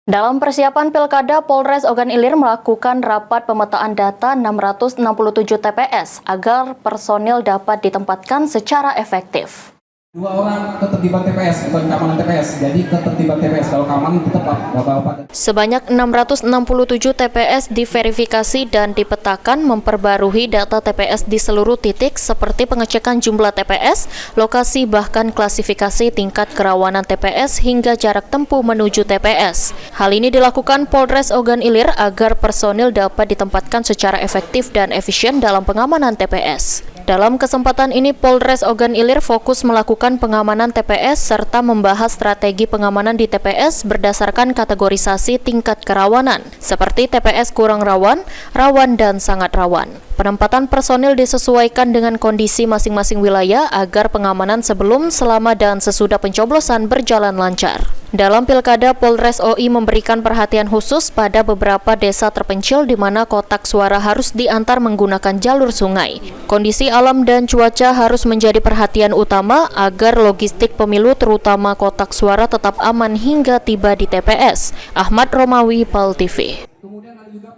Dalam persiapan Pilkada, Polres Ogan Ilir melakukan rapat pemetaan data 667 TPS agar personil dapat ditempatkan secara efektif. 2 orang ketertiban TPS, bukan keamanan TPS, jadi ketertiban TPS, kalau keamanan tetap Bapak-Bapak. Sebanyak 667 TPS diverifikasi dan dipetakan memperbarui data TPS di seluruh titik seperti pengecekan jumlah TPS, lokasi bahkan klasifikasi tingkat kerawanan TPS hingga jarak tempuh menuju TPS. Hal ini dilakukan Polres Ogan Ilir agar personil dapat ditempatkan secara efektif dan efisien dalam pengamanan TPS. Dalam kesempatan ini, Polres Ogan Ilir fokus melakukan pengamanan TPS serta membahas strategi pengamanan di TPS berdasarkan kategorisasi tingkat kerawanan, seperti TPS kurang rawan, rawan, dan sangat rawan. Penempatan personil disesuaikan dengan kondisi masing-masing wilayah agar pengamanan sebelum, selama, dan sesudah pencoblosan berjalan lancar. Dalam Pilkada, Polres OI memberikan perhatian khusus pada beberapa desa terpencil di mana kotak suara harus diantar menggunakan jalur sungai. Kondisi alam dan cuaca harus menjadi perhatian utama agar logistik pemilu terutama kotak suara tetap aman hingga tiba di TPS. Ahmad Romawi, PAL TV. Kemudian ada juga